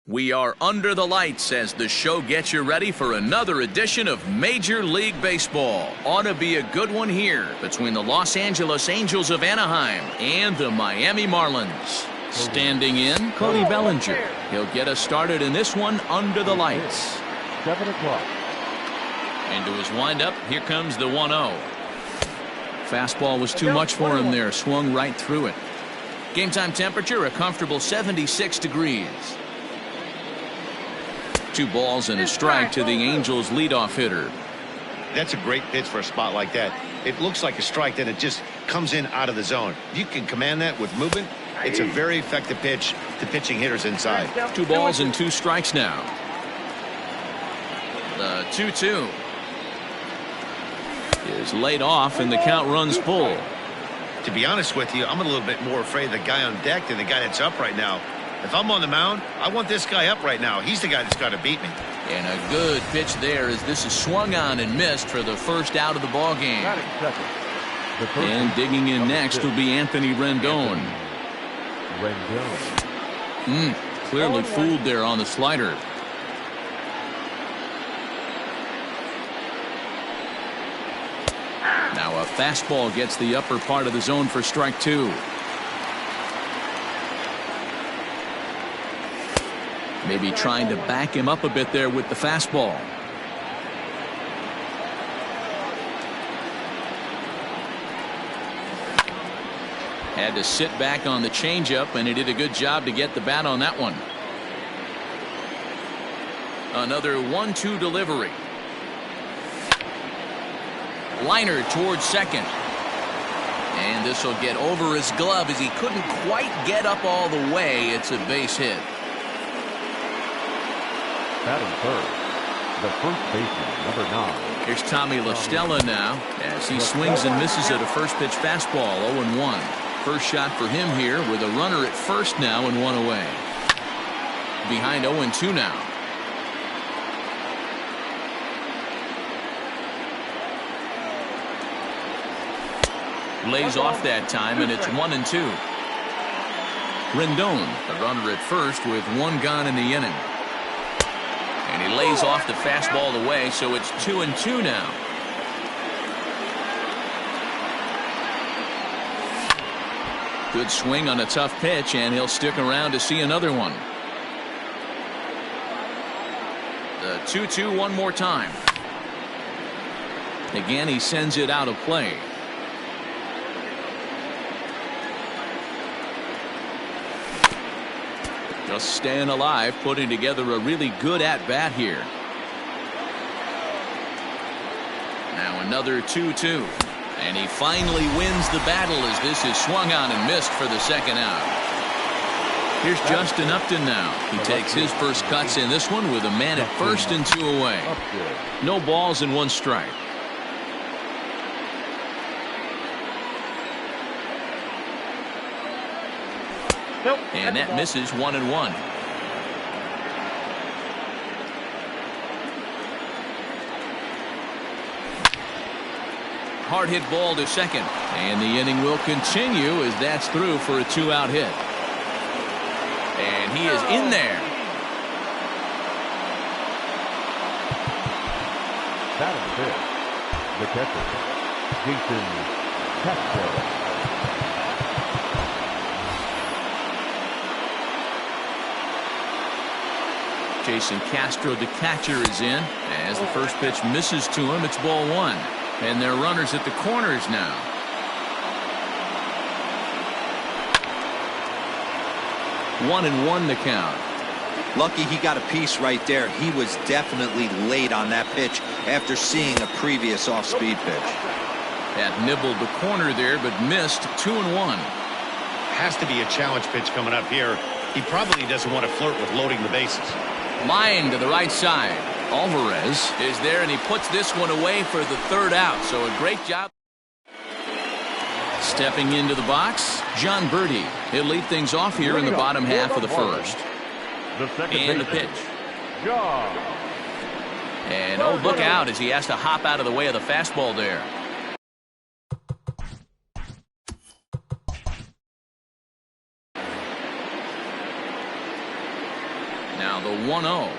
We are under the lights as the show gets you ready for another edition of Major League Baseball. Ought to be a good one here between the Los Angeles Angels of Anaheim and the Miami Marlins. Standing in, Cody Bellinger. He'll get us started in this one under the lights. 7 o'clock. Into his windup, here comes the 1-0. Fastball was too much for him there, swung right through it. Game time temperature, a comfortable 76 degrees. 2 balls and a strike to the Angels leadoff hitter. That's a great pitch for a spot like that. It looks like a strike, then it just comes in out of the zone. If you can command that with movement, it's a very effective pitch to pitching hitters inside. 2 balls and 2 strikes now. The 2-2 is laid off and the count runs full. To be honest with you, I'm a little bit more afraid of the guy on deck than the guy that's up right now. If I'm on the mound, I want this guy up right now. He's the guy that's got to beat me. And a good pitch there as this is swung on and missed for the first out of the ball game. And digging in next will be Anthony Rendon. Clearly fooled there on the slider. Now a fastball gets the upper part of the zone for strike 2. Maybe trying to back him up a bit there with the fastball. Had to sit back on the changeup, and he did a good job to get the bat on that one. Another 1-2 delivery. Liner towards second. And this will get over his glove as he couldn't quite get up all the way. It's a base hit. Batting third, the first baseman, number 9. Here's Tommy La Stella now as he swings and misses at a first pitch fastball. 0-1. First shot for him here with a runner at first now and 1 away. Behind 0-2 now. Lays off that time, and it's 1-2. Rendon, the runner at first with 1 gone in the inning. And he lays off the fastball away, so it's 2-2 now. Good swing on a tough pitch, and he'll stick around to see another one. The 2-2 one more time. Again, he sends it out of play. Just staying alive, putting together a really good at-bat here. Now another 2-2. And he finally wins the battle as this is swung on and missed for the second out. Here's Justin Upton now. He takes his first cuts in this one with a man at first and 2 away. No balls and 1 strike. And that misses 1-1. Hard hit ball to second. And the inning will continue as that's through for a 2-out hit. And he is in there. Batting fifth, the catcher, Jason Castro. Jason Castro, the catcher, is in. As the first pitch misses to him, it's ball 1. And they're runners at the corners now. One and 1 the count. Lucky he got a piece right there. He was definitely late on that pitch after seeing a previous off-speed pitch. That nibbled the corner there, but missed 2-1. Has to be a challenge pitch coming up here. He probably doesn't want to flirt with loading the bases. Line to the right side. Alvarez is there, and he puts this one away for the 3rd out. So a great job. Stepping into the box, John Birdie. He'll lead things off here in the bottom half of the first. And the pitch. And oh, look out as he has to hop out of the way of the fastball there. Now the 1-0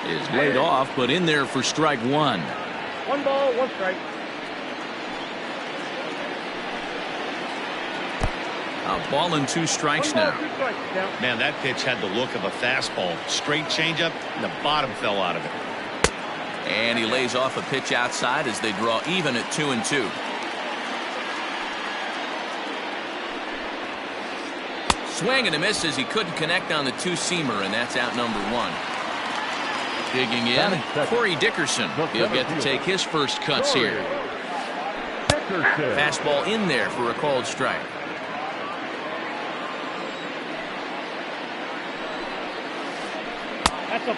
is laid off, but in there for strike one. 1 ball, 1 strike. A ball and 2 strikes now. Man, that pitch had the look of a fastball. Straight changeup, and the bottom fell out of it. And he lays off a pitch outside as they draw even at 2-2. Swing and a miss as he couldn't connect on the 2-seamer, and that's out number 1. Digging in, Corey Dickerson. He'll get to take his first cuts here. Fastball in there for a called strike.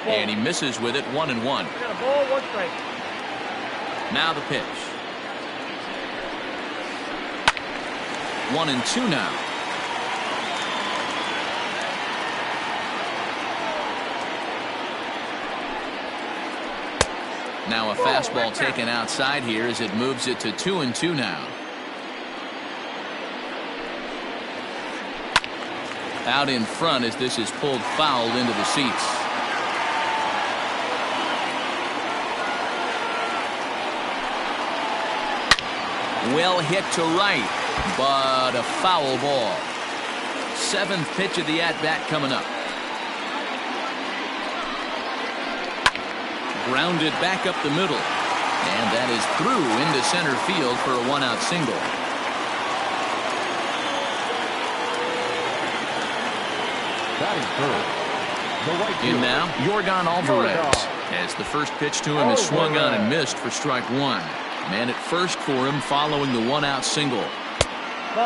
And he misses with it, 1-1. Got a ball, 1 strike. Now the pitch. 1-2 now. Now a fastball taken outside here as it moves it to 2-2 now. Out in front as this is pulled foul into the seats. Well hit to right, but a foul ball. 7th pitch of the at-bat coming up. Grounded back up the middle. And that is through into center field for a 1-out single. Batting third. In now, Yordan Alvarez. As the first pitch to him is swung on and missed for strike 1. Man at first for him following the 1-out single.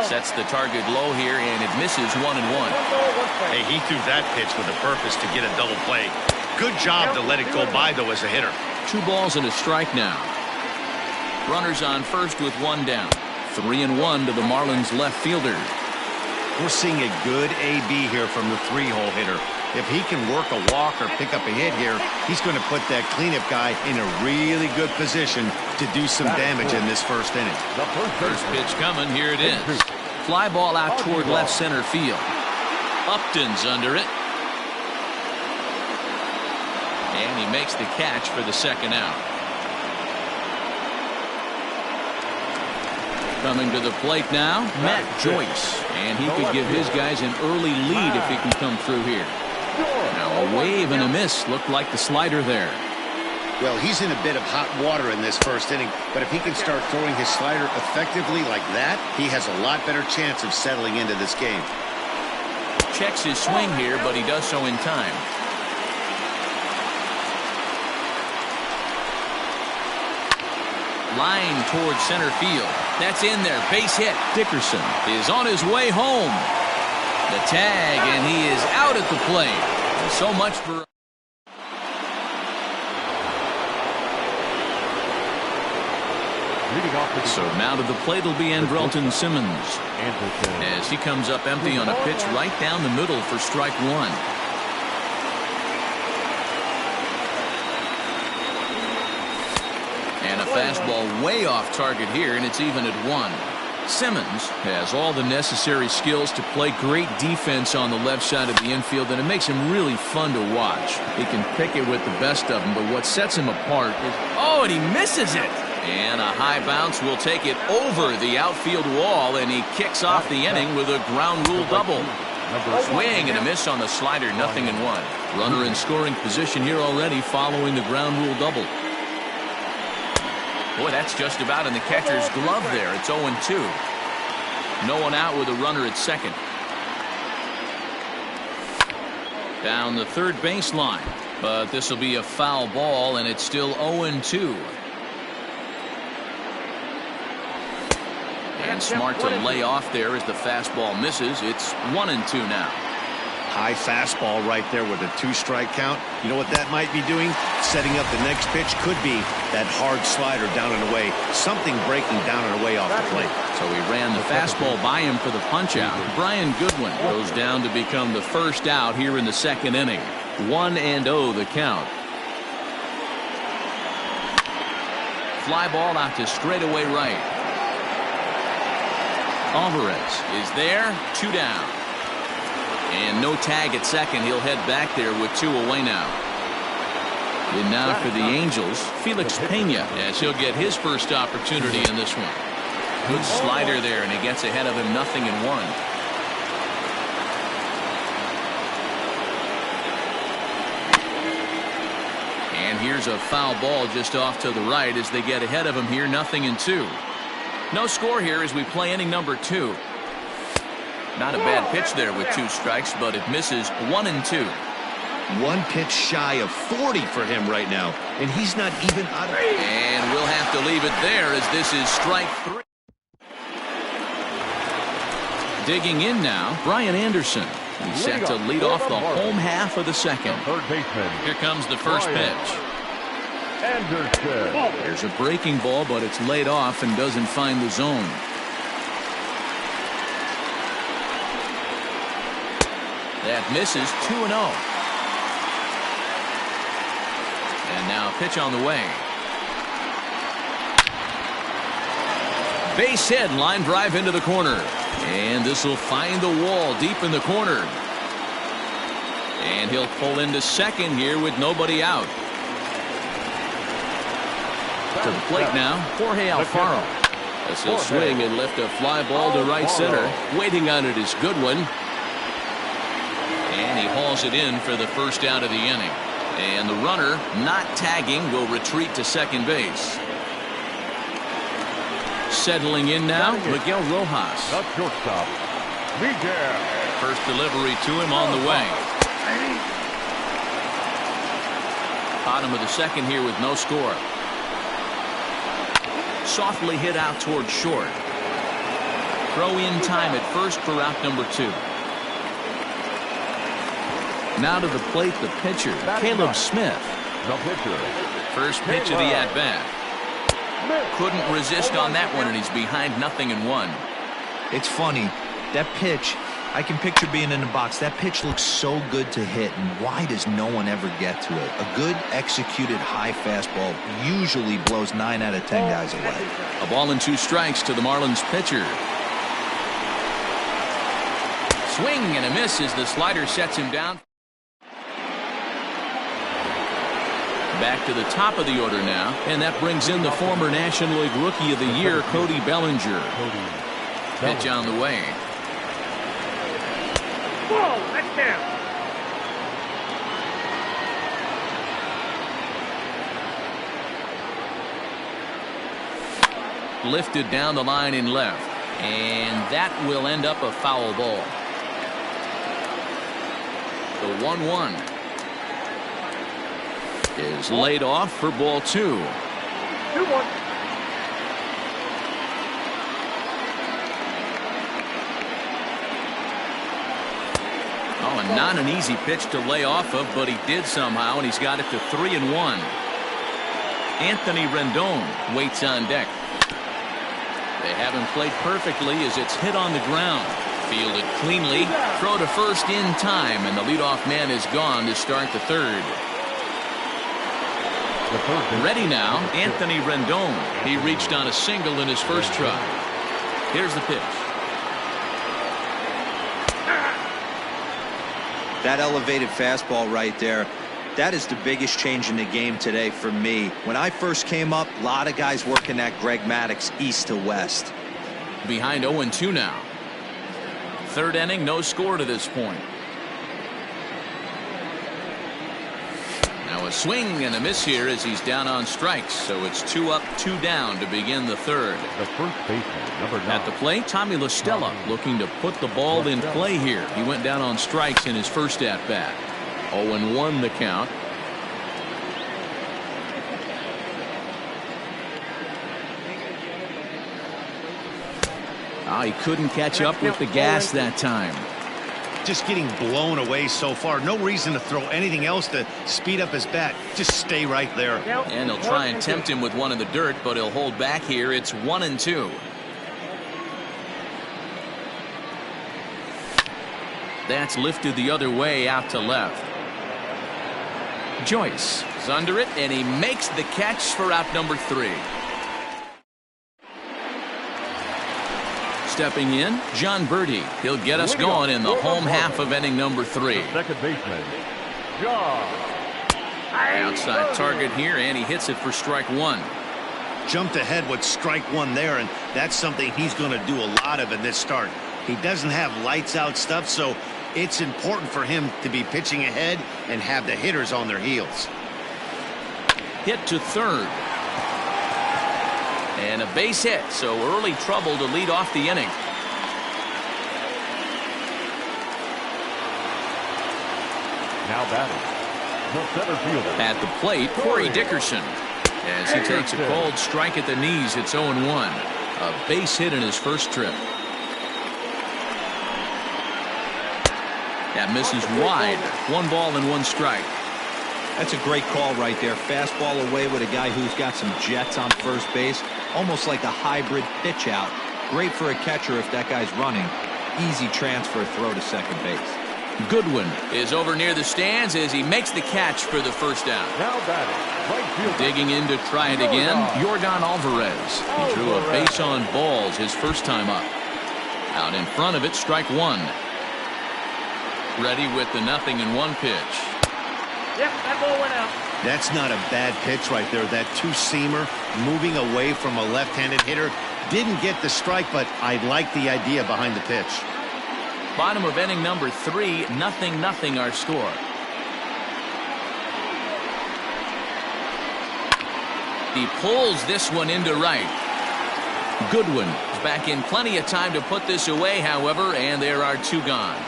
Sets the target low here, and it misses 1-1. Hey, he threw that pitch with a purpose to get a double play. Good job to let it go by, though, as a hitter. 2 balls and a strike now. Runners on first with 1 down. 3-1 to the Marlins left fielder. We're seeing a good AB here from the 3-hole hitter. If he can work a walk or pick up a hit here, he's going to put that cleanup guy in a really good position to do some damage in this first inning. First pitch coming. Here it is. Fly ball out toward left center field. Upton's under it. And he makes the catch for the 2nd out. Coming to the plate now, Matt Joyce. And he could give his guys an early lead if he can come through here. Now a wave and a miss. Looked like the slider there. Well, he's in a bit of hot water in this first inning, but if he can start throwing his slider effectively like that, he has a lot better chance of settling into this game. Checks his swing here, but he does so in time. Line towards center field. That's in there. Base hit. Dickerson is on his way home. The tag, and he is out at the plate. So much for... So now to the plate will be Andrelton Simmons. As he comes up empty on a pitch right down the middle for strike 1. And a fastball way off target here, and it's even at 1. Simmons has all the necessary skills to play great defense on the left side of the infield, and it makes him really fun to watch. He can pick it with the best of them, but what sets him apart is... Oh, and he misses it! And a high bounce will take it over the outfield wall, and he kicks off the inning with a ground rule double. Swing and a miss on the slider, 0-1. Runner in scoring position here already following the ground rule double. Boy, that's just about in the catcher's glove there. It's 0-2. No one out with a runner at second. Down the third baseline. But this will be a foul ball, and it's still 0-2. And smart to lay off there as the fastball misses. It's 1-2 now. High fastball right there with a 2-strike count. You know what that might be doing? Setting up the next pitch could be that hard slider down and away. Something breaking down and away off the plate. So he ran the fastball by him for the punch-out. Brian Goodwin goes down to become the first out here in the 2nd inning. 1-0 the count. Fly ball out to straightaway right. Alvarez is there. 2 down. And no tag at second. He'll head back there with 2 away now. And now for the Angels, Felix Pena, as he'll get his first opportunity in this one. Good slider there, and he gets ahead of him 0-1. And here's a foul ball just off to the right as they get ahead of him here, 0-2. No score here as we play inning number 2. Not a bad pitch there with 2 strikes, but it misses 1-2. 1 pitch shy of 40 for him right now, and he's not even out of. And we'll have to leave it there as this is strike 3. Digging in now, Brian Anderson. He's set to lead off the home half of the second. Third baseman. Here comes the first pitch. Anderson. There's a breaking ball, but it's laid off and doesn't find the zone. That misses 2-0. And now a pitch on the way. Base hit, line drive into the corner. And this will find the wall deep in the corner. And he'll pull into second here with nobody out. To the plate now, Jorge Alfaro. As he'll swing and lift a fly ball to right center. Waiting on it is Goodwin. And he hauls it in for the first out of the inning. And the runner, not tagging, will retreat to second base. Settling in now, Miguel Rojas. The shortstop, Miguel. First delivery to him on the way. Bottom of the second here with no score. Softly hit out toward short. Throw in time at first for out number 2. Now to the plate, the pitcher, Caleb Smith. The pitcher. First pitch of the at-bat. Couldn't resist on that one, and he's behind 0-1. It's funny, that pitch, I can picture being in the box. That pitch looks so good to hit, and why does no one ever get to it? A good executed high fastball usually blows 9 out of 10 guys away. A ball and 2 strikes to the Marlins pitcher. Swing and a miss as the slider sets him down. Back to the top of the order now, and that brings in the former National League Rookie of the Year, Cody Bellinger. Pitch on the way. Whoa, that's down. Lifted down the line in left, and that will end up a foul ball. The 1-1 is laid off for ball 2. 2-1. Oh, and not an easy pitch to lay off of, but he did somehow, and he's got it to 3-1. Anthony Rendon waits on deck. They haven't played perfectly as it's hit on the ground. Fielded cleanly. Throw to first in time, and the leadoff man is gone to start the third. Ready now, Anthony Rendon. He reached on a single in his first try. Here's the pitch. That elevated fastball right there, that is the biggest change in the game today for me. When I first came up, a lot of guys working that Greg Maddux east to west. Behind 0-2 now. Third inning, no score to this point. Now a swing and a miss here as he's down on strikes. So it's 2 up, 2 down to begin the third. The first baseman, number 9. At the plate, Tommy La Stella looking to put the ball in play here. He went down on strikes in his first at-bat. 0-1 the count. Oh, he couldn't catch up with the gas that time. Just getting blown away so far. No reason to throw anything else to speed up his bat. Just stay right there. And he'll try and tempt him with one in the dirt, but he'll hold back here. It's 1-2. That's lifted the other way out to left. Joyce is under it, and he makes the catch for out number 3. Stepping in, John Birdie. He'll get us going in the home half of inning number 3. Second baseman, John. Outside target here, and he hits it for strike 1. Jumped ahead with strike 1 there, and that's something he's going to do a lot of in this start. He doesn't have lights out stuff, so it's important for him to be pitching ahead and have the hitters on their heels. Hit to third. And a base hit, so early trouble to lead off the inning. Now batting, the center fielder. At the plate, Corey Dickerson. As he takes a cold strike at the knees, it's 0-1. A base hit in his first trip. That misses wide. 1 ball and 1 strike. That's a great call right there. Fastball away with a guy who's got some jets on first base. Almost like a hybrid pitch out. Great for a catcher if that guy's running. Easy transfer throw to second base. Goodwin is over near the stands as he makes the catch for the first down. Now batting, right fielder. Digging in to try it again, Yordan Alvarez. He drew a base on balls his first time up. Out in front of it, strike 1. Ready with the 0-1 pitch. Yep, that ball went out. That's not a bad pitch right there. That two-seamer moving away from a left-handed hitter. Didn't get the strike, but I like the idea behind the pitch. Bottom of inning number 3, 0-0 our score. He pulls this one into right. Goodwin is back in plenty of time to put this away, however, and there are 2 gone.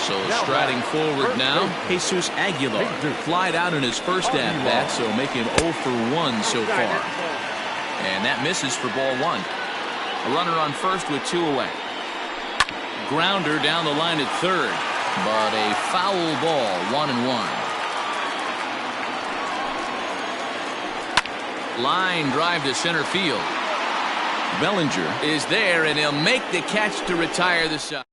So striding forward now, Jesus Aguilar. Flied out in his first at-bat, so making 0 for 1 so far. And that misses for ball 1. A runner on first with 2 away. Grounder down the line at third, but a foul ball, 1-1. Line drive to center field. Bellinger is there, and he'll make the catch to retire the side.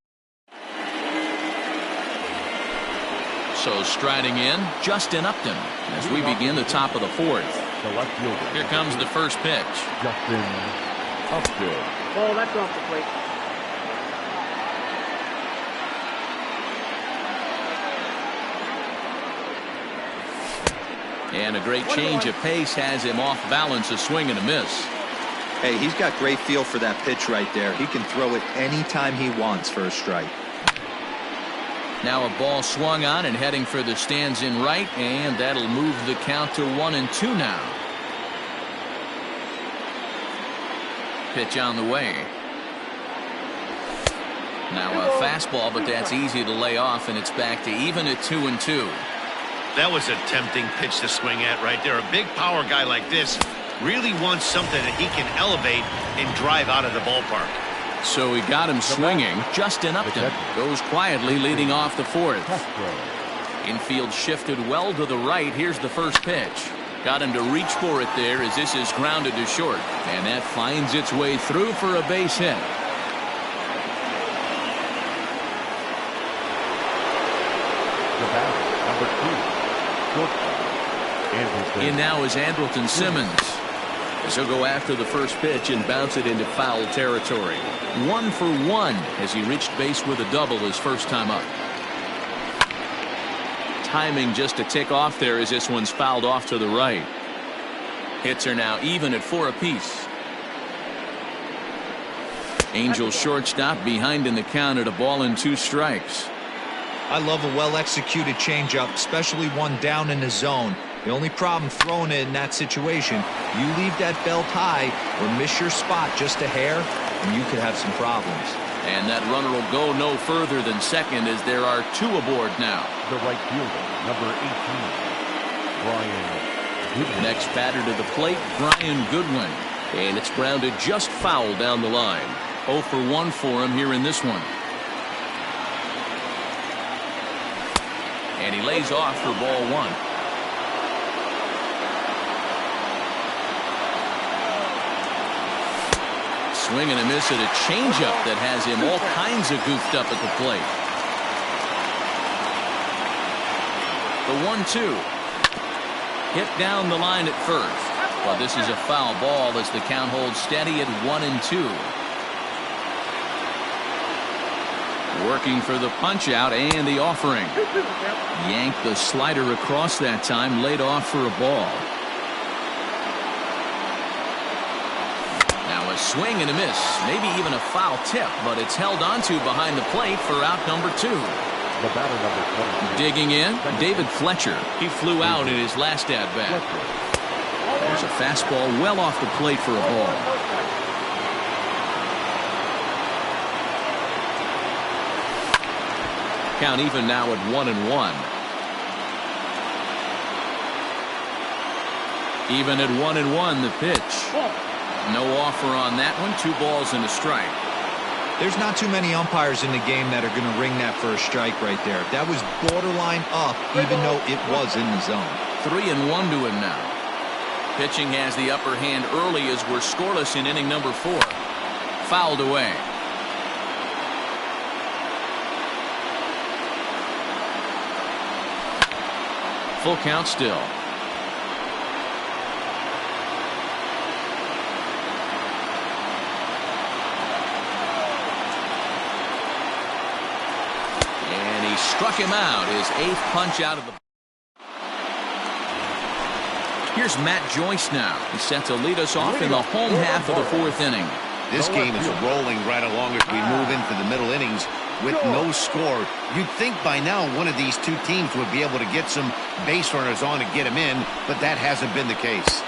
So striding in, Justin Upton as we begin the top of the 4th. The left fielder. Here comes the first pitch. Justin Upton. Oh, that's off the plate. And a great change of pace has him off balance, a swing and a miss. Hey, he's got great feel for that pitch right there. He can throw it anytime he wants for a strike. Now a ball swung on and heading for the stands in right, and that'll move the count to 1-2 now. Pitch on the way. Now a fastball, but that's easy to lay off, and it's back to even at 2-2. That was a tempting pitch to swing at right there. A big power guy like this really wants something that he can elevate and drive out of the ballpark. So he got him swinging. Justin Upton goes quietly leading off the 4th. Infield shifted well to the right. Here's the first pitch. Got him to reach for it there as this is grounded to short. And that finds its way through for a base hit. In now is Andrelton Simmons. As he'll go after the first pitch and bounce it into foul territory. 1 for 1 as he reached base with a double his first time up. Timing just a tick off there as this one's fouled off to the right. Hits are now even at 4 apiece. Angels shortstop behind in the count at 1-2 strikes. I love a well-executed changeup, especially one down in the zone. The only problem throwing it in that situation, you leave that belt high or miss your spot just a hair, and you could have some problems. And that runner will go no further than second as there are 2 aboard now. The right fielder, number 18, Brian Goodwin. Next batter to the plate, Brian Goodwin. And it's grounded just foul down the line. 0 for 1 for him here in this one. And he lays off for ball 1. Swing and a miss at a changeup that has him all kinds of goofed up at the plate. The 1-2. Hit down the line at first. But this is a foul ball as the count holds steady at 1-2. Working for the punch out and the offering. Yanked the slider across that time, laid off for a ball. Now a swing and a miss, maybe even a foul tip, but it's held onto behind the plate for out number 2. The batter number 20. Digging in, David Fletcher. He flew out in his last at-bat. There's a fastball well off the plate for a ball. Count even now at 1-1. Even at 1-1, the pitch. No offer on that one. 2 balls and a strike. There's not too many umpires in the game that are going to ring that for a strike right there. That was borderline up, even though it was in the zone. 3-1 to him now. Pitching has the upper hand early as we're scoreless in inning number 4. Fouled away. Full count still. And he struck him out, his 8th punch out of the. Here's Matt Joyce now. He's set to lead us off in the home half of the 4th inning. This game is rolling right along as we move into the middle innings with no score. You'd think by now one of these two teams would be able to get some base runners on and get them in, but that hasn't been the case.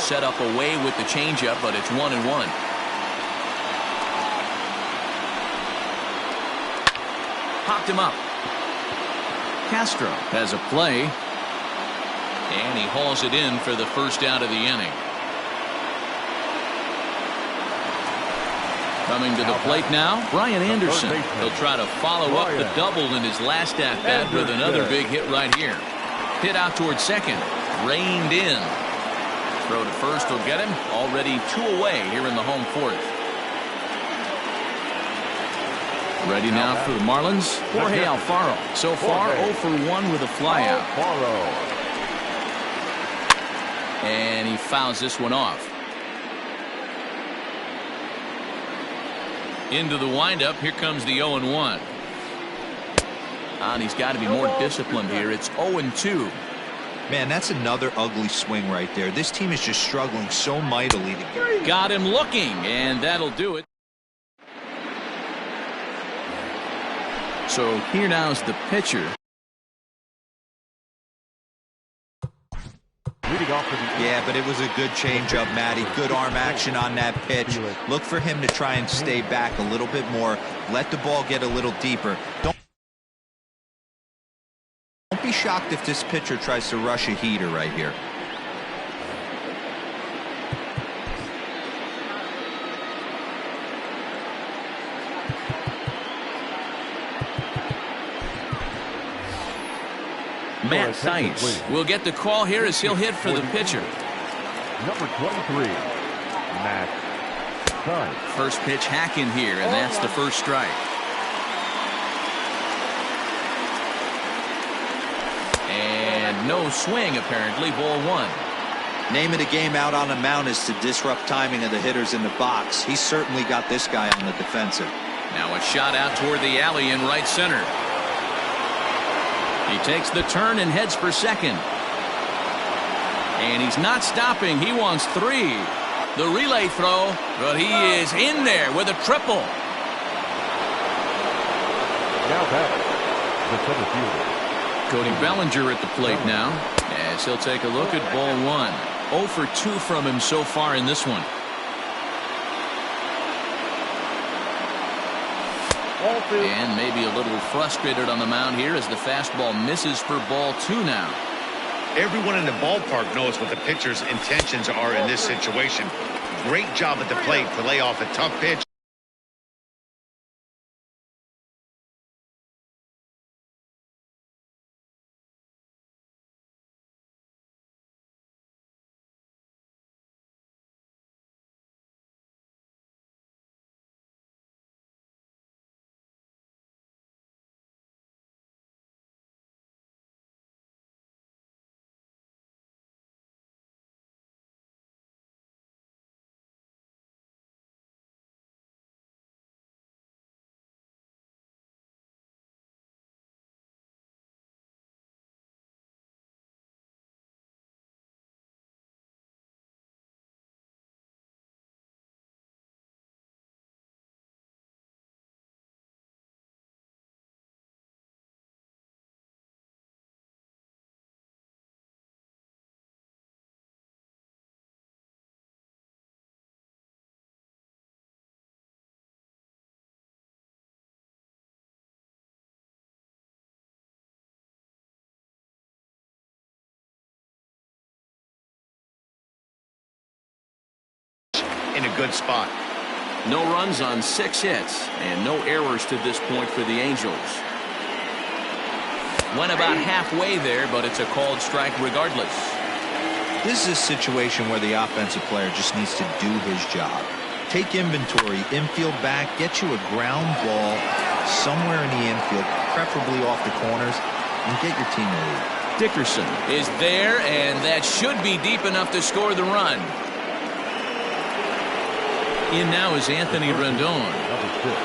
Set up away with the changeup, but it's 1-1. Popped him up. Castro has a play, and he hauls it in for the first out of the inning. Coming to the plate now, Brian Anderson. He'll try to follow up the double in his last at-bat with another big hit right here. Hit out towards second. Reined in. Throw to first will get him. Already 2 away here in the home 4th. Ready now for the Marlins, Jorge Alfaro. So far 0 for 1 with a flyout. And he fouls this one off. Into the windup, here comes the 0-1. And he's got to be more disciplined here. It's 0-2. Man, that's another ugly swing right there. This team is just struggling so mightily to get. Got him looking, and that'll do it. So here now is the pitcher. Yeah, but it was a good changeup, Matty. Good arm action on that pitch. Look for him to try and stay back a little bit more. Let the ball get a little deeper. Don't be shocked if this pitcher tries to rush a heater right here. Matt Thaiss will get the call here as he'll hit for the pitcher. Number 23, Matt Thaiss. First pitch hacking here, and that's the first strike. And no swing, apparently. Ball 1. Name of the game out on the mound is to disrupt timing of the hitters in the box. He's certainly got this guy on the defensive. Now a shot out toward the alley in right center. He takes the turn and heads for second. And he's not stopping. He wants 3. The relay throw, but he is in there with a triple. Now back, the center fielder. Cody Bellinger at the plate now, as he'll take a look at ball 1. 0 for 2 from him so far in this one. And maybe a little frustrated on the mound here as the fastball misses for ball 2 now. Everyone in the ballpark knows what the pitcher's intentions are in this situation. Great job at the plate to lay off a tough pitch. good spot. No runs on 6 hits and no errors to this point for the Angels. Went about halfway there, but it's a called strike regardless. This is a situation where the offensive player just needs to do his job. Take inventory, infield back, get you a ground ball somewhere in the infield, preferably off the corners, and get your team a lead. Dickerson is there, and that should be deep enough to score the run. In now is Anthony Rendon. Number 6,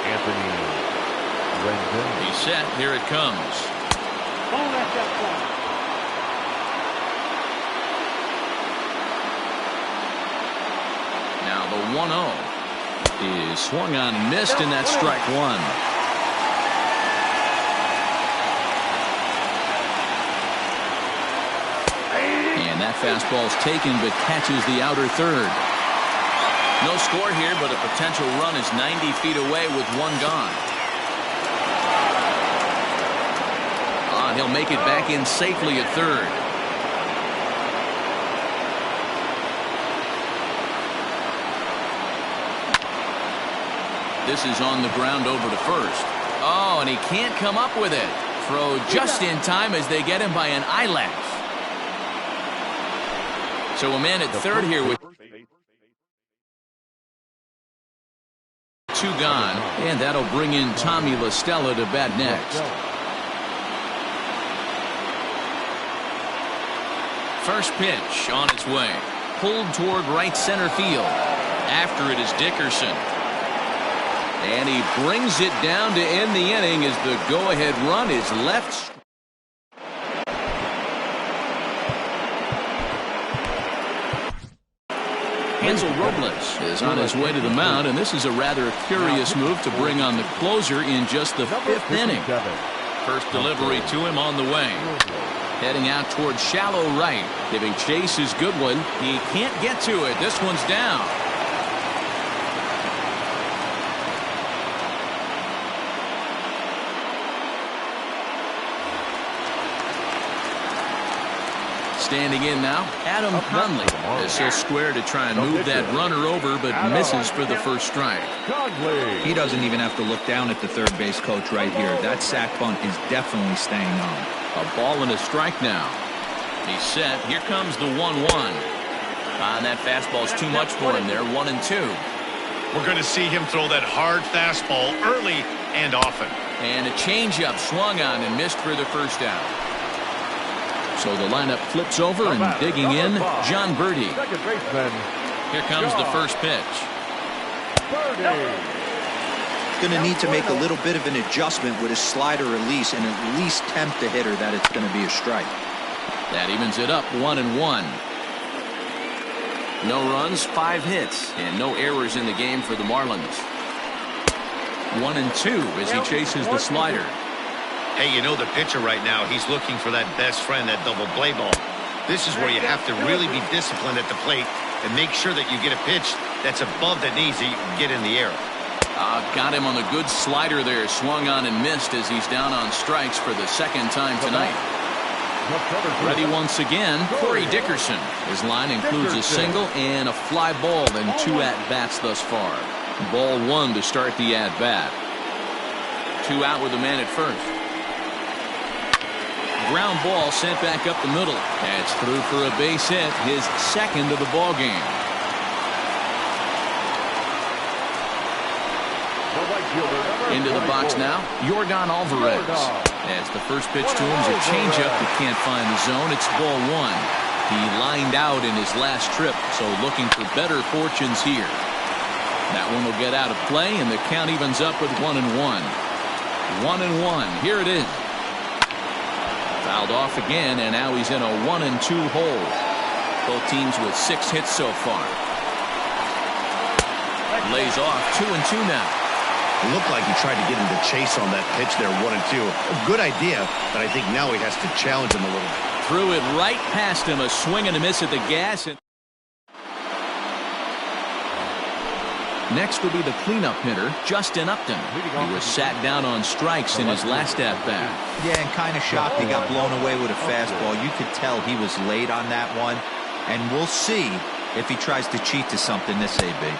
Anthony Rendon. He's set. Here it comes. Don't let that fly. Now the 1-0 is swung on and missed, and that's strike one. And that fastball's taken but catches the outer third. No score here, but a potential run is 90 feet away with one gone. And he'll make it back in safely at third. This is on the ground over to first. Oh, and he can't come up with it. Throw just in time as they get him by an eyelash. So a man at third here with 2 gone, and that'll bring in Tommy La Stella to bat next. First pitch on its way. Pulled toward right center field. After it is Dickerson. And he brings it down to end the inning as the go-ahead run is left. Hansel Robles is on his way to the mound, and this is a rather curious move to bring on the closer in just the 5th inning. First delivery to him on the way. Heading out towards shallow right. Giving chase is Goodwin. He can't get to it. This one's down. Standing in now, Adam Conley, as he'll square to try and move that runner over, but misses for the first strike. He doesn't even have to look down at the third base coach right here. That sac bunt is definitely staying on. A ball and a strike now. He's set. Here comes the 1-1. And that fastball's too much for him there. 1-2. We're going to see him throw that hard fastball early and often. And a changeup swung on and missed for the first out. So the lineup flips over, and digging in, John Birdie. Here comes the first pitch. Going to need to make a little bit of an adjustment with his slider release and at least tempt the hitter that it's going to be a strike. That evens it up, 1-1. No runs, 5 hits, and no errors in the game for the Marlins. 1-2 as he chases the slider. Hey, you know the pitcher right now, he's looking for that best friend, that double play ball. This is where you have to really be disciplined at the plate and make sure that you get a pitch that's above the knees that you can get in the air. Got him on the good slider there. Swung on and missed as he's down on strikes for the 2nd time tonight. Ready once again, Corey Dickerson. His line includes a single and a fly ball and 2 at-bats thus far. Ball 1 to start the at-bat. 2 out with a man at first. Ground ball sent back up the middle. That's through for a base hit, his 2nd of the ball game. Into the box now, Yordan Alvarez. As the first pitch to him is a changeup that can't find the zone. It's ball 1. He lined out in his last trip, so looking for better fortunes here. That one will get out of play, and the count evens up with 1-1. 1-1. Here it is. Fouled off again, and now he's in a 1-2 hole. Both teams with 6 hits so far. Lays off 2-2 now. It looked like he tried to get him to chase on that pitch there, 1-2. A good idea, but I think now he has to challenge him a little. Threw it right past him, a swing and a miss at the gas. Next will be the cleanup hitter, Justin Upton. He was sat down on strikes in his last at-bat. Yeah, and kind of shocked he got blown away with a fastball. You could tell he was late on that one. And we'll see if he tries to cheat to something this AB.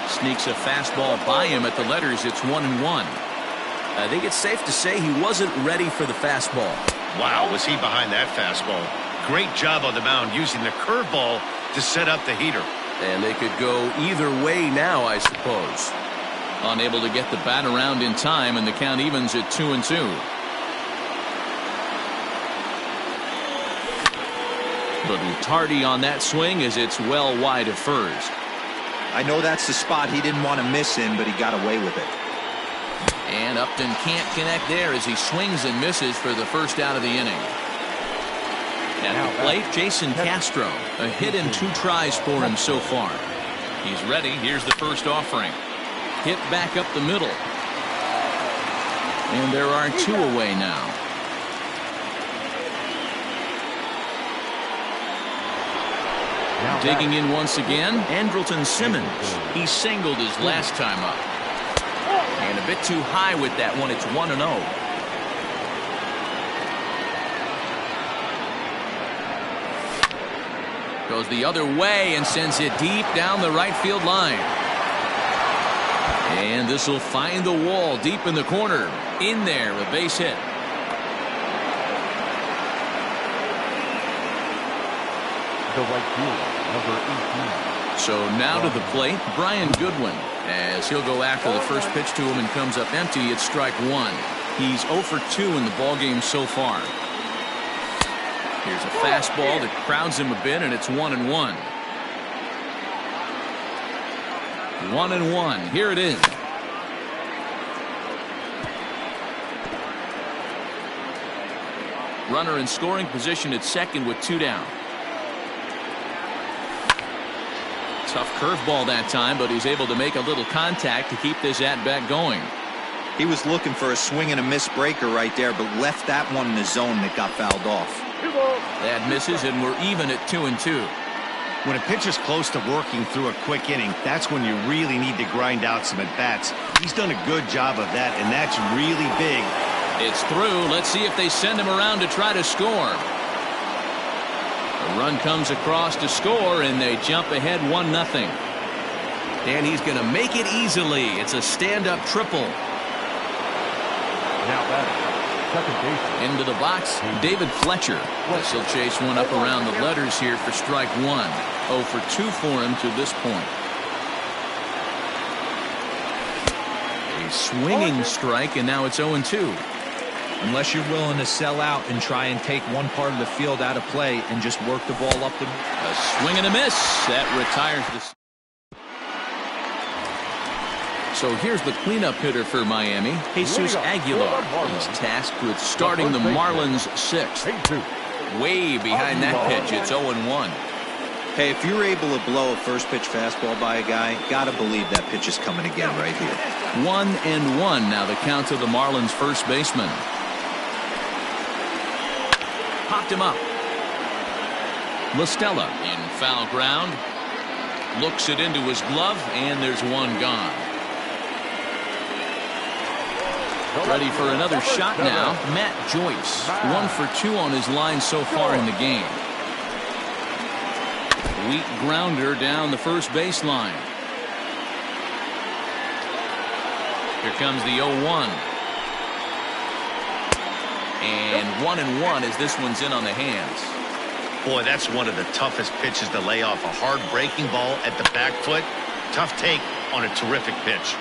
Sneaks a fastball by him at the letters. It's 1-1. I think it's safe to say he wasn't ready for the fastball. Wow, was he behind that fastball. Great job on the mound using the curveball to set up the heater. And they could go either way now, I suppose. Unable to get the bat around in time, and the count evens at 2-2. Little tardy on that swing as it's well wide of first. I know that's the spot he didn't want to miss in, but he got away with it. And Upton can't connect there as he swings and misses for the first out of the inning. At the plate, Jason Castro. A hit and 2 tries for him so far. He's ready. Here's the first offering. Hit back up the middle. And there are 2 away now. Digging in once again, Andrelton Simmons. He singled his last time up. And a bit too high with that one. It's 1-0. Goes the other way and sends it deep down the right field line. And this will find the wall deep in the corner. In there, a base hit. The right fielder, number 18. So now to the plate, Brian Goodwin, as he'll go after the first pitch to him and comes up empty. It's strike 1. He's 0 for 2 in the ballgame so far. Here's a fastball that crowds him a bit, and it's 1-1. 1-1. Here it is. Runner in scoring position at second with 2 down. Tough curveball that time, but he's able to make a little contact to keep this at-bat going. He was looking for a swing and a miss breaker right there, but left that one in the zone that got fouled off. That misses, and we're even at 2-2. When a pitcher's close to working through a quick inning, that's when you really need to grind out some at-bats. He's done a good job of that, and that's really big. It's through. Let's see if they send him around to try to score. The run comes across to score, and they jump ahead 1-0. And he's going to make it easily. It's a stand-up triple. Now batting, second baseman. Into the box, David Fletcher. He'll chase one up around the letters here for strike 1. 0 for 2 for him to this point. A swinging strike, and now it's 0-2. Unless you're willing to sell out and try and take one part of the field out of play and just work the ball up the... A swing and a miss. That retires the... So here's the cleanup hitter for Miami, Jesus Aguilar. He's tasked with starting the Marlins 6th. Way behind that pitch. It's 0-1. Hey, if you're able to blow a first pitch fastball by a guy, gotta believe that pitch is coming again right here. 1-1 now the count to the Marlins first baseman. Popped him up. LaStella in foul ground. Looks it into his glove, and there's one gone. Ready for another shot now, Matt Joyce. 1 for 2 on his line so far in the game. Weak grounder down the first baseline. Here comes the 0-1. And 1-1 as this one's in on the hands. Boy, that's one of the toughest pitches to lay off. A hard breaking ball at the back foot. Tough take on a terrific pitch.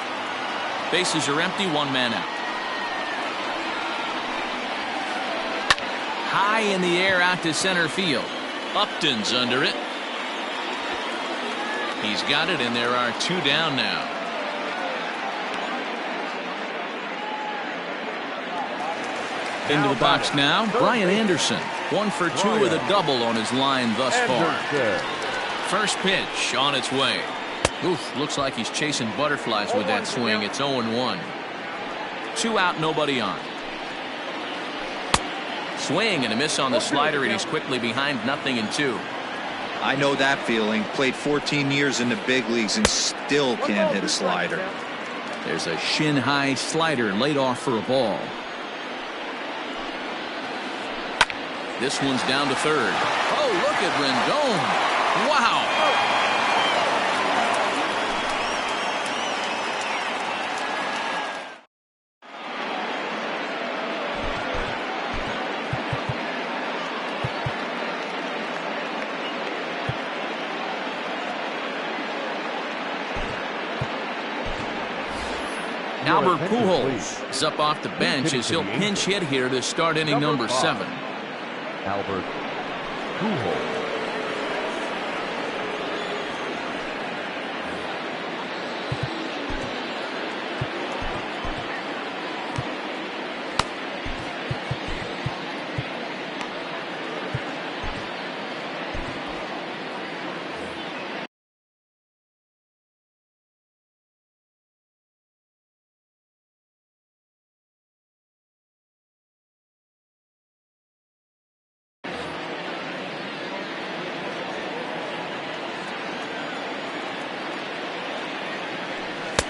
Bases are empty, 1 man out. High in the air out to center field. Upton's under it. He's got it, and there are 2 down now. Into the box now, Brian Anderson. 1 for 2 with a double on his line thus far. First pitch on its way. Oof, looks like he's chasing butterflies with that swing. It's 0-1. 2 out, nobody on. Swing and a miss on the slider, and he's quickly behind 0-2. I know that feeling. Played 14 years in the big leagues and still can't hit a slider. There's a shin-high slider laid off for a ball. This one's down to third. Oh, look at Rendon. Wow. Albert Pujols is up off the bench as he'll pinch hit here to start inning number 7. Albert Pujols.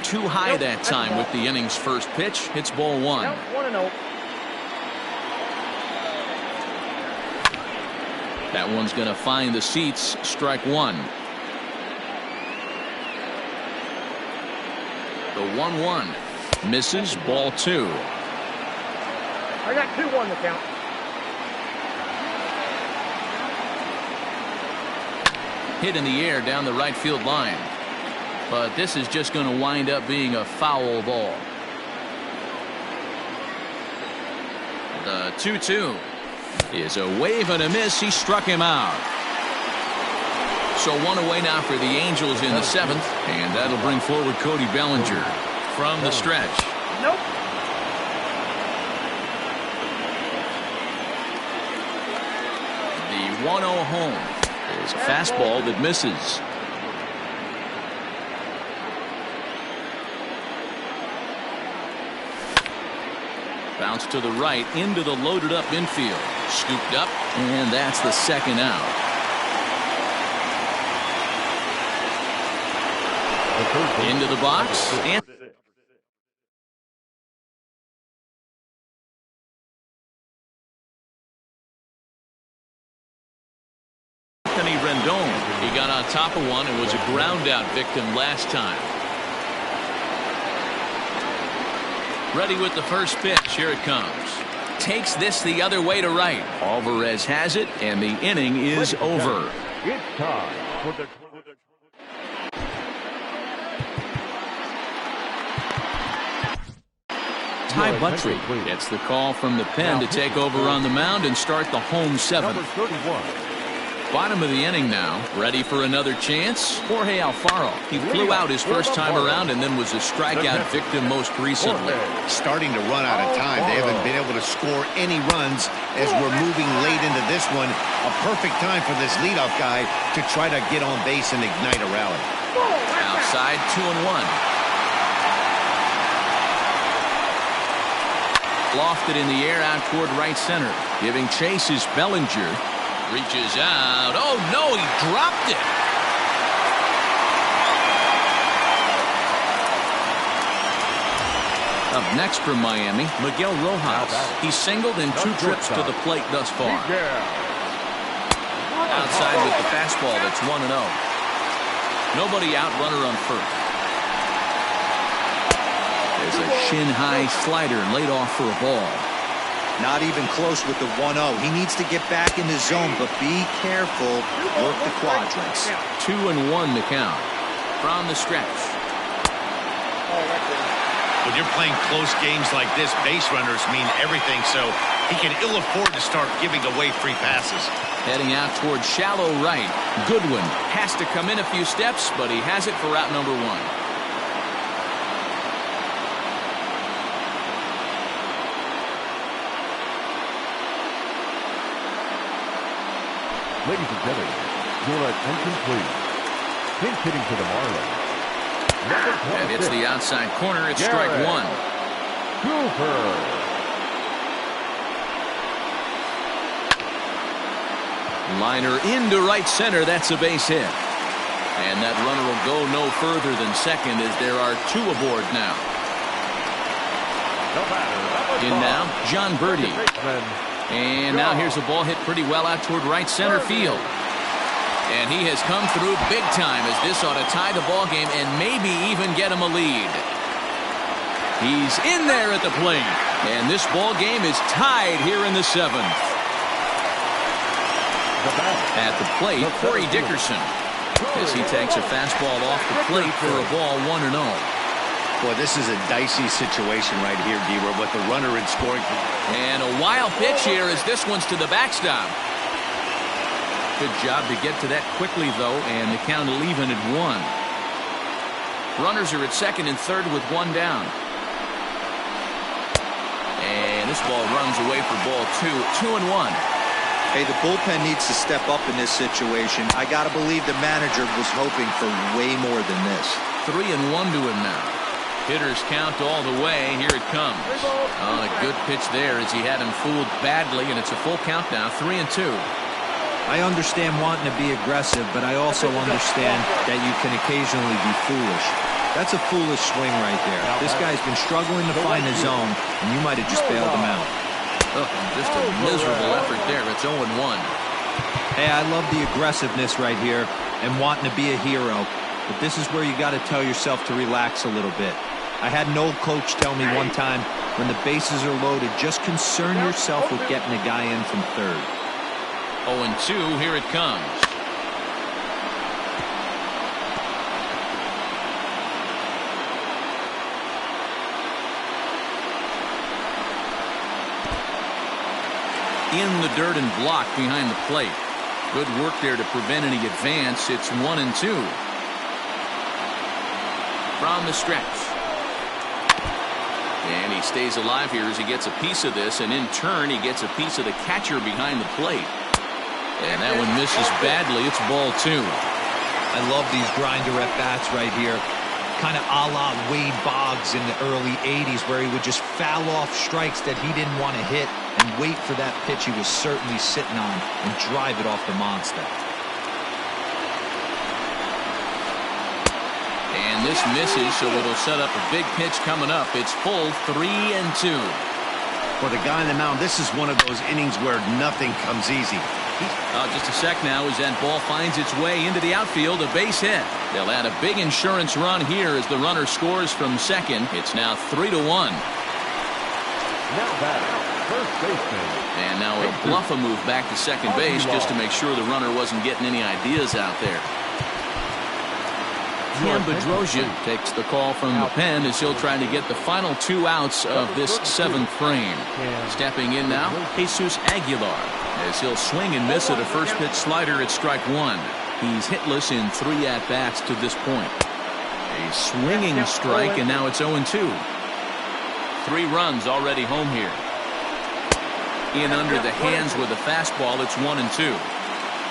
Too high that time with the inning's first pitch. It's ball 1. 1-0. That one's going to find the seats. Strike 1. The 1-1 misses. Ball 2. I got 2-1 the count. Hit in the air down the right field line. But this is just going to wind up being a foul ball. The 2-2 is a wave and a miss. He struck him out. So 1 away now for the Angels in the 7th. And that'll bring forward Cody Bellinger from the stretch. Nope. The 1-0 home is a fastball that misses. Bounce to the right into the loaded up infield. Scooped up, and that's the second out. Into the box. Anthony Rendon. He got on top of one and was a ground out victim last time. Ready with the first pitch. Here it comes. Takes this the other way to right. Alvarez has it, and the inning is over. It's time for the Ty Buttrey gets the call from the pen to take over on the mound and start the home 7th. number 31. Bottom of the inning now. Ready for another chance? Jorge Alfaro. He flew out his first time around and then was a strikeout victim most recently. Starting to run out of time. They haven't been able to score any runs as we're moving late into this one. A perfect time for this leadoff guy to try to get on base and ignite a rally. Outside, 2-1. Lofted in the air out toward right center. Giving chase is Bellinger. Reaches out. Oh, no, he dropped it. Up next from Miami, Miguel Rojas. He singled in 2 trips to the plate thus far. Outside with the fastball, that's 1-0. Nobody out, runner on first. There's a shin-high slider laid off for a ball. Not even close with the 1-0. He needs to get back in the zone, but be careful. Work the quadrants. 2-1 to count. From the stretch. When you're playing close games like this, base runners mean everything, so he can ill afford to start giving away free passes. Heading out toward shallow right. Goodwin has to come in a few steps, but he has it for route number 1. Ladies and gentlemen, your attention please. Pinch hitting to the Marlins. And it's the outside corner. It's strike 1. Cooper. Liner into right center. That's a base hit. And that runner will go no further than second as there are 2 aboard now. In now, John Birdie. And now here's a ball hit pretty well out toward right center field. And he has come through big time as this ought to tie the ball game and maybe even get him a lead. He's in there at the plate. And this ball game is tied here in the 7th. At the plate, Corey Dickerson, as he takes a fastball off the plate for a ball 1-0. Boy, this is a dicey situation right here, D-Roy, with the runner in scoring. And a wild pitch here as this one's to the backstop. Good job to get to that quickly, though, and the count will even at 1. Runners are at second and third with one down. And this ball runs away for ball 2, 2-1. Hey, the bullpen needs to step up in this situation. I got to believe the manager was hoping for way more than this. 3-1 to him now. Hitters count all the way. Here it comes. On a good pitch there as he had him fooled badly, and it's a full count now, 3-2. I understand wanting to be aggressive, but I also understand that you can occasionally be foolish. That's a foolish swing right there. This guy's been struggling to find the zone, and you might have just bailed him out. Oh, just a miserable effort there. It's 0-1. Hey, I love the aggressiveness right here and wanting to be a hero, but this is where you got to tell yourself to relax a little bit. I had an old coach tell me one time, when the bases are loaded, just concern yourself with getting a guy in from third. 0-2, here it comes. In the dirt and blocked behind the plate. Good work there to prevent any advance. It's 1-2. From the stretch. And he stays alive here as he gets a piece of this, and in turn he gets a piece of the catcher behind the plate. And that one misses badly. It's ball 2. I love these grinder at bats right here. Kind of a la Wade Boggs in the early 80s, where he would just foul off strikes that he didn't want to hit and wait for that pitch he was certainly sitting on and drive it off the monster. And this misses, so it'll set up a big pitch coming up. It's full, 3-2. For the guy on the mound, this is one of those innings where nothing comes easy. Just a sec now as that ball finds its way into the outfield, a base hit. They'll add a big insurance run here as the runner scores from second. It's now 3-1. Now batting, first baseman. And now he'll bluff a move back to second base just to make sure the runner wasn't getting any ideas out there. Cam Bedrosian takes the call from the pen as he'll try to get the final 2 outs of this 7th frame. Stepping in now, Jesus Aguilar, as he'll swing and miss at a first pitch slider at strike 1. He's hitless in 3 at-bats to this point. A swinging strike, and now it's 0-2. 3 runs already home here. In under the hands with a fastball, it's 1-2.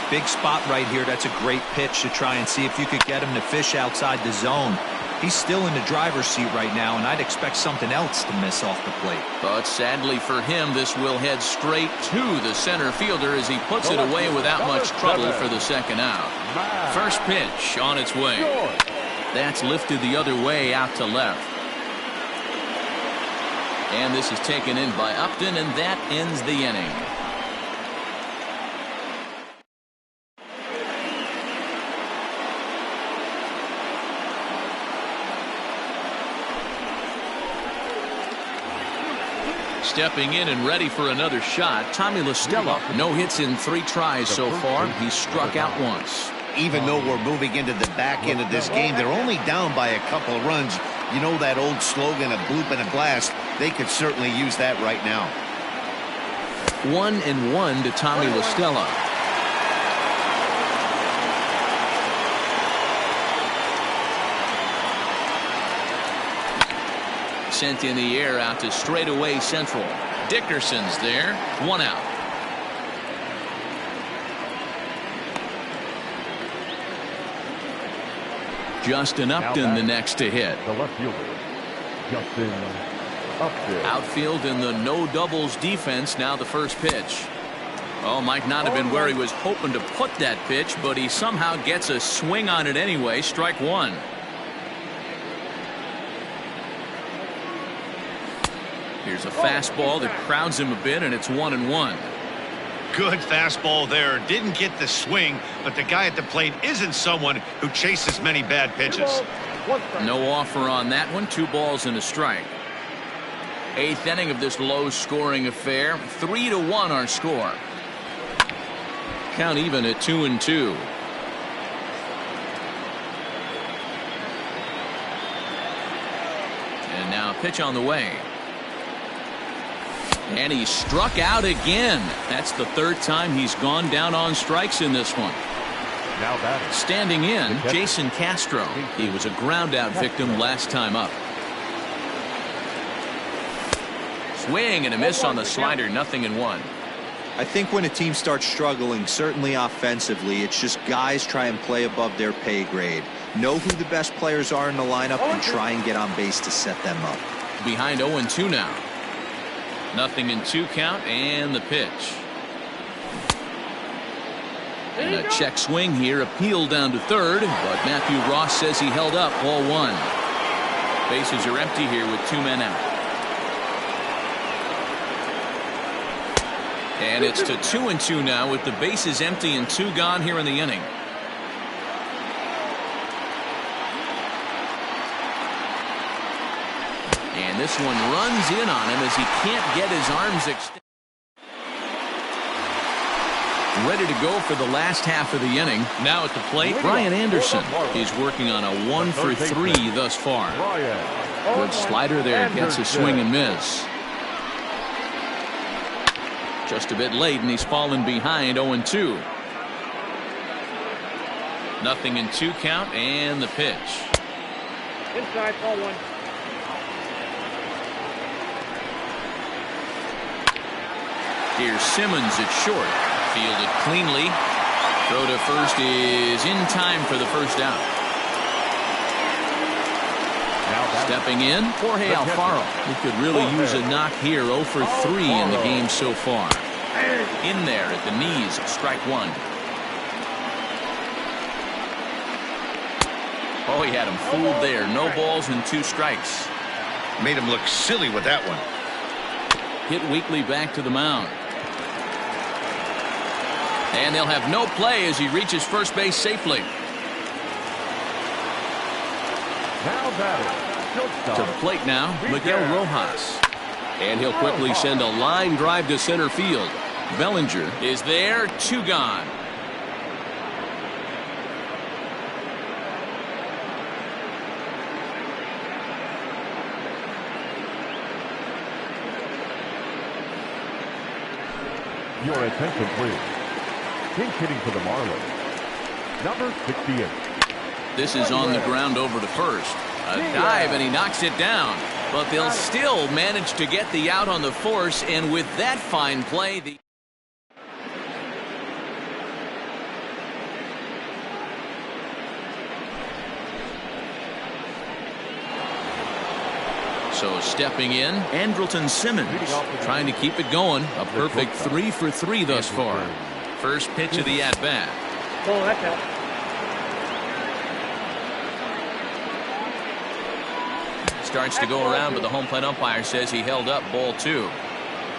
Big spot right here. That's a great pitch to try and see if you could get him to fish outside the zone. He's still in the driver's seat right now, and I'd expect something else to miss off the plate. But sadly for him, this will head straight to the center fielder as he puts it away without much trouble for the second out. First pitch on its way. That's lifted the other way out to left. And this is taken in by Upton, and that ends the inning. Stepping in and ready for another shot, Tommy La Stella. No hits in 3 tries so far. He's struck out once. Even though we're moving into the back end of this game, they're only down by a couple of runs. You know that old slogan, a bloop and a blast? They could certainly use that right now. 1-1 to Tommy La Stella. Sent in the air out to straightaway central. Dickerson's there. 1 out. Justin Upton the next to hit. The left fielder, Justin Upton. Outfield in the no doubles defense. Now the first pitch. Oh, might not have been where he was hoping to put that pitch, but he somehow gets a swing on it anyway. Strike 1. Here's a fastball that crowds him a bit, and it's 1-1. Good fastball there. Didn't get the swing, but the guy at the plate isn't someone who chases many bad pitches. No offer on that one. 2 balls and a strike. 8th inning of this low-scoring affair. 3-1 our score. Count even at 2-2. And now pitch on the way. And he struck out again. That's the third time he's gone down on strikes in this one. Now batting. Standing in, Jason Castro. He was a ground-out victim last time up. Swing and a miss on the slider, 0-1. I think when a team starts struggling, certainly offensively, it's just guys try and play above their pay grade. Know who the best players are in the lineup and try and get on base to set them up. Behind 0-2 now. 0-2 count and the pitch. And a check swing here, appealed down to third, but Matthew Ross says he held up, ball 1. Bases are empty here with 2 men out. And it's to 2-2 now with the bases empty and 2 gone here in the inning. And this one runs in on him as he can't get his arms extended. Ready to go for the last half of the inning. Now at the plate, Brian Anderson. He's working on a 1-for-3 thus far. Good slider there, gets a swing and miss. Just a bit late, and he's fallen behind 0-2. 0-2 count and the pitch. Inside, ball 1. Here's Simmons at short. Fielded cleanly. Throw to first is in time for the first out. Stepping in, Jorge Alfaro. He could really use a knock here. 0-for-3 in the game so far. In there at the knees, strike 1. Oh, he had him fooled there. No balls and 2 strikes. Made him look silly with that one. Hit weakly back to the mound. And they'll have no play as he reaches first base safely. Now batting. To the plate now, Miguel Rojas. And he'll quickly send a line drive to center field. Bellinger is there, 2 gone. Your attention, please. Pinch hitting for the Marlins, number 68. This is on the ground over to first. A dive, and he knocks it down. But they'll still manage to get the out on the force, and with that fine play, the So stepping in, Andrelton Simmons, trying to keep it going. A perfect 3-for-3 thus far. First pitch of the at-bat. Oh, that's out. Starts to go around, but the home plate umpire says he held up, ball 2.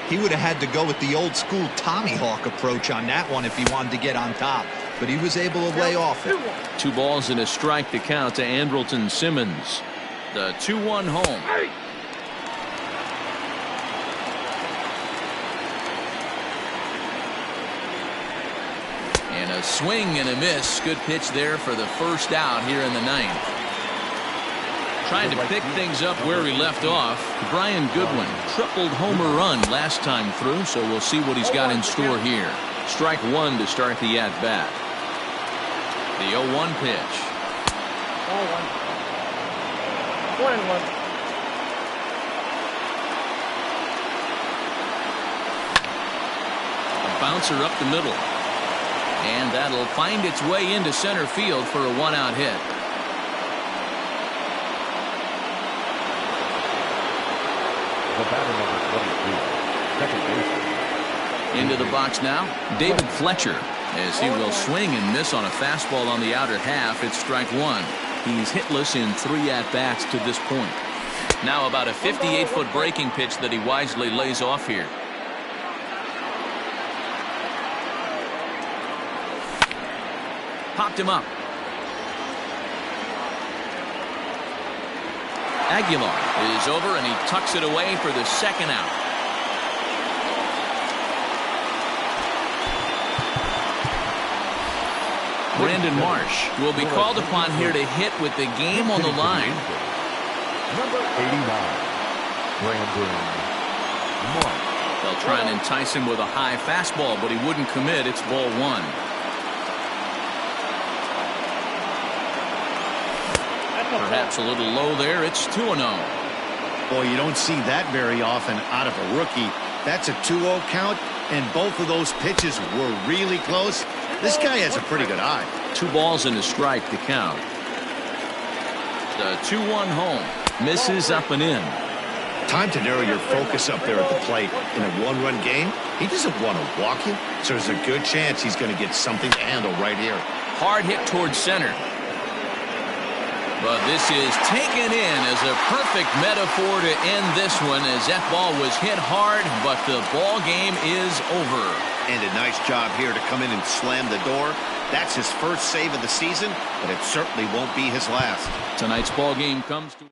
He would have had to go with the old school Tommy Hawk approach on that one if he wanted to get on top, but he was able to lay off it. 2 balls and a strike to count to Andrelton Simmons. The 2-1 home. And a swing and a miss. Good pitch there for the first out here in the 9th. Trying to pick things up where he left off. Brian Goodwin, tripled homer run last time through, so we'll see what he's got in store here. Strike 1 to start the at-bat. The 0-1 pitch. Ball 1. 1-1. A bouncer up the middle. And that'll find its way into center field for a 1-out hit. The batter number 22, second baseman. Into the box now, David Fletcher, as he will swing and miss on a fastball on the outer half. It's strike 1. He's hitless in 3 at-bats to this point. Now about a 58-foot breaking pitch that he wisely lays off here. Popped him up. Aguilar is over, and he tucks it away for the second out. Brandon Marsh will be called upon here to hit with the game on the line. Number 89, Brandon Mark. They'll try and entice him with a high fastball, but he wouldn't commit. It's ball one. Perhaps a little low there. It's 2-0. Boy, you don't see that very often out of a rookie. That's a 2-0 count, and both of those pitches were really close. This guy has a pretty good eye. 2 balls and a strike to count. The 2-1 home. Misses up and in. Time to narrow your focus up there at the plate. In a one-run game, he doesn't want to walk you, so there's a good chance he's going to get something to handle right here. Hard hit towards center. But this is taken in as a perfect metaphor to end this one, as that ball was hit hard, but the ball game is over. And a nice job here to come in and slam the door. That's his first save of the season, but it certainly won't be his last. Tonight's ball game comes to